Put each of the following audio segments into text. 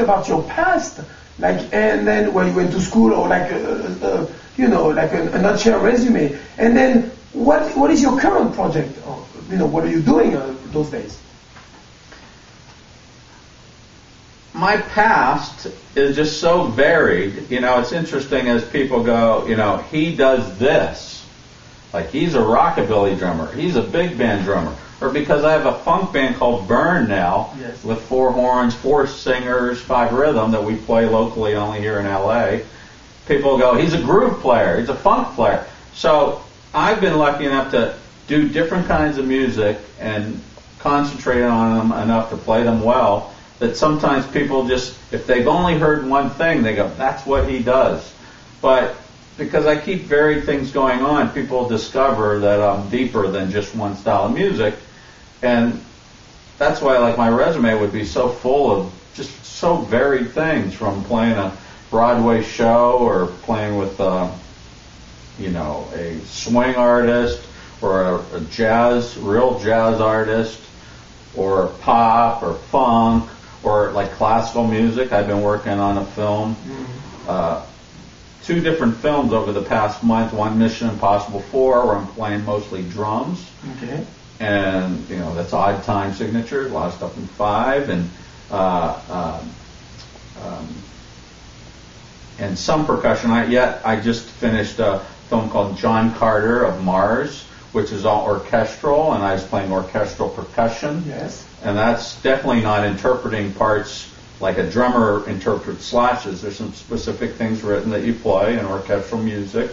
about your past, like, and then when you went to school, or like, you know, like a nutshell resume, and then what is your current project? Or, you know, what are you doing those days? My past is just so varied. You know, it's interesting as people go, you know, he does this. Like, he's a rockabilly drummer. He's a big band drummer. Or because I have a funk band called Burn now, yes, with 4 horns, 4 singers, 5 rhythm that we play locally only here in L.A. People go, he's a groove player. He's a funk player. So I've been lucky enough to do different kinds of music and concentrate on them enough to play them well, that sometimes people just, if they've only heard one thing, they go, that's what he does. But because I keep varied things going on, people discover that I'm deeper than just one style of music. And that's why, like, my resume would be so full of just so varied things, from playing a Broadway show or playing with, you know, a swing artist or a jazz, real jazz artist, or pop or funk, or like classical music. I've been working on a film, 2 different films over the past month. One, Mission Impossible 4, where I'm playing mostly drums. Okay. And, you know, that's odd time signatures, a lot of stuff in 5, and some percussion. I just finished a film called John Carter of Mars, which is all orchestral, and I was playing orchestral percussion. Yes. And that's definitely not interpreting parts like a drummer interprets slashes. There's some specific things written that you play in orchestral music,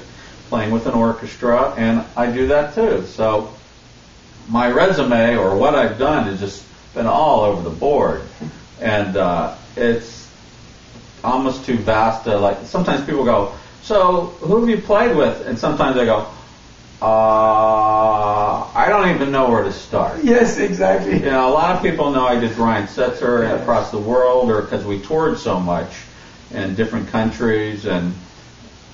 playing with an orchestra, and I do that too. So my resume, or what I've done, has just been all over the board. And it's almost too vast to, like, sometimes people go, so who have you played with? And sometimes I go, I don't even know where to start. Yes, exactly. You know, a lot of people know I did Ryan Setzer across the world, or because we toured so much in different countries and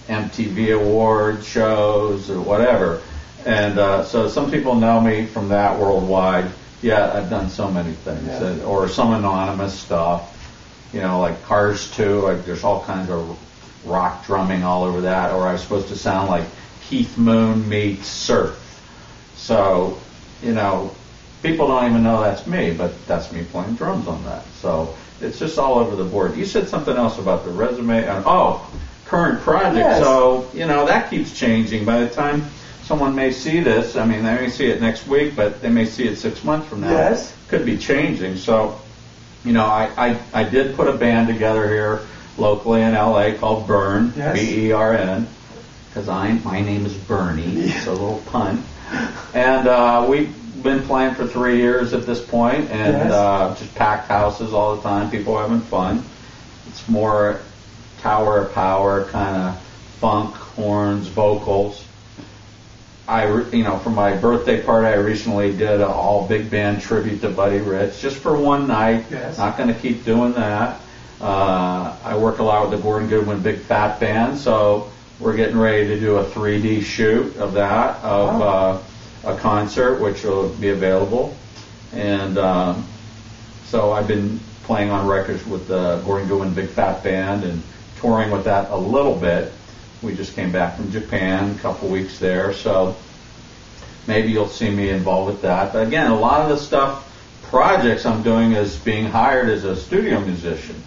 MTV Awards shows or whatever. And so some people know me from that worldwide. Yeah, I've done so many things, or some anonymous stuff. You know, like Cars 2. Like, there's all kinds of rock drumming all over that. Or I was supposed to sound like Keith Moon meets surf. So, you know, people don't even know that's me, but that's me playing drums on that. So it's just all over the board. You said something else about the resume. Current project. Yes. So, you know, that keeps changing. By the time someone may see this, I mean, they may see it next week, but they may see it 6 months from now. Yes. Could be changing. So, you know, I did put a band together here locally in L.A. called Burn, yes, B-E-R-N, because my name is Bernie. It's a little pun. And we've been playing for 3 years at this point, and just packed houses all the time, people having fun. It's more Tower of Power kind of funk, horns, vocals. For my birthday party, I recently did an all big band tribute to Buddy Rich, just for one night. Yes. Not going to keep doing that. I work a lot with the Gordon Goodwin Big Fat Band, so we're getting ready to do a 3D shoot of that, a concert, which will be available. And so I've been playing on records with the Gordon Goodwin Big Fat Band and touring with that a little bit. We just came back from Japan, a couple weeks there, so maybe you'll see me involved with that. But again, a lot of the projects I'm doing is being hired as a studio musician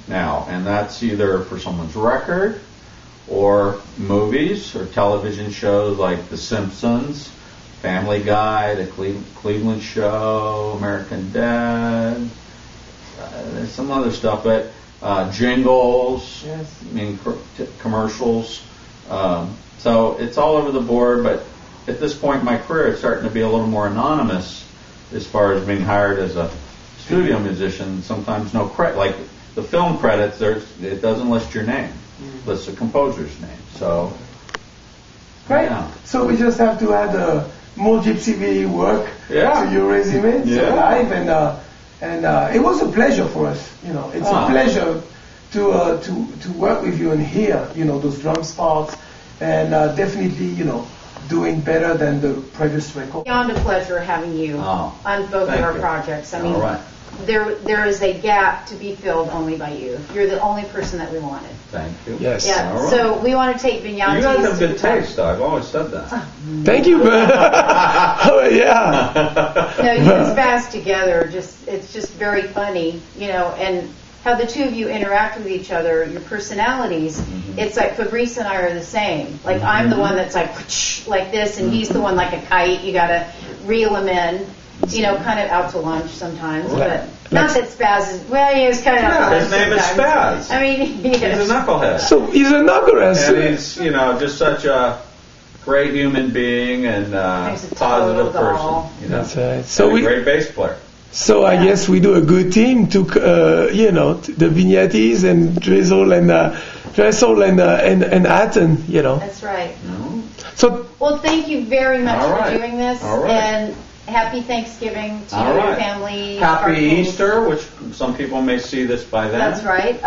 now, and that's either for someone's record or movies or television shows like The Simpsons, Family Guy, The Cleveland Show, American Dad. There's some other stuff, but jingles, yes, commercials. So it's all over the board, but at this point in my career, it's starting to be a little more anonymous as far as being hired as a studio musician. Sometimes no credit, like the film credits, it doesn't list your name, it lists the composer's name. So, right. Yeah. So we just have to add more Gypsybilly work to your resume. So live, and it was a pleasure for us. You know, it's a pleasure to work with you and hear, you know, those drum parts, and definitely, you know, doing better than the previous record. Beyond a pleasure having you on both of our projects. I mean, there is a gap to be filled only by you. You're the only person that we wanted. Thank you. Yes. Yeah. All right. So we want to take Vignatis. You guys have good taste, though. I've always said that. Thank you. Oh, yeah. No, you and Spaz together, it's just very funny, and how the two of you interact with each other, your personalities. Mm-hmm. It's like Fabrice and I are the same. Like I'm the one that's like this, and he's the one like a kite. You got to reel him in. Kind of out to lunch sometimes, but not that Spaz is. Well, he was kind of out to lunch. His name sometimes. is Spaz. I mean, he's a knucklehead. So he's a knucklehead. And he's, just such a great human being and positive person. That's right. So a great bass player. So I guess we do a good team to, the Vignatis and Dresel and Atten, That's right. Mm-hmm. So. Well, thank you very much for doing this, All right. and happy Thanksgiving to your family. Happy Easter, which some people may see this by then. That's right.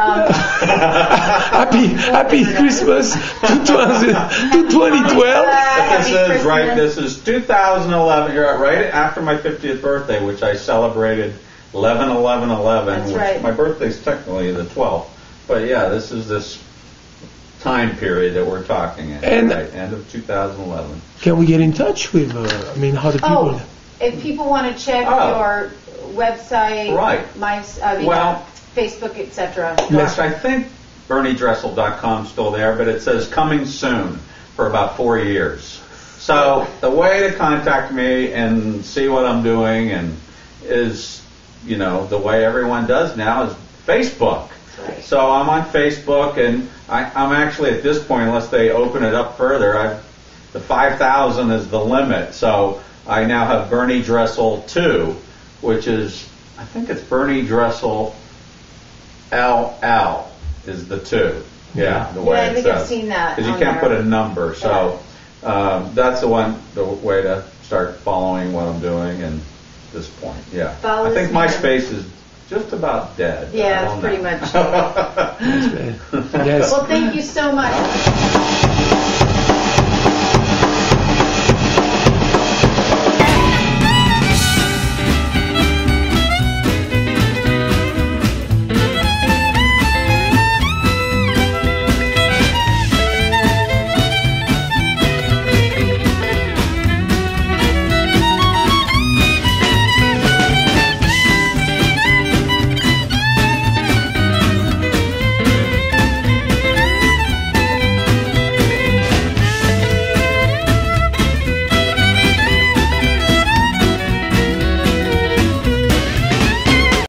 Happy Christmas to 2012. This is 2011. You're right after my 50th birthday, which I celebrated 11/11/11. That's right. My birthday's technically the 12th, but yeah, this is this time period that we're talking in. And end of 2011. Can we get in touch with? How do people? If people want to check your website, Facebook, etc. Yes, I think BernieDresel.com is still there, but it says coming soon for about 4 years. So the way to contact me and see what I'm doing is, the way everyone does now is Facebook. Right. So I'm on Facebook, and I'm actually at this point, unless they open it up further, the 5,000 is the limit. So I now have Bernie Dresel 2, which is, I think it's Bernie Dresel LL is the 2. Yeah, the way I think I've seen that. Because you can't put a number. So that's the way to start following what I'm doing at this point. Yeah. I think MySpace is just about dead. Yeah, it's pretty much. Yes. Well, thank you so much.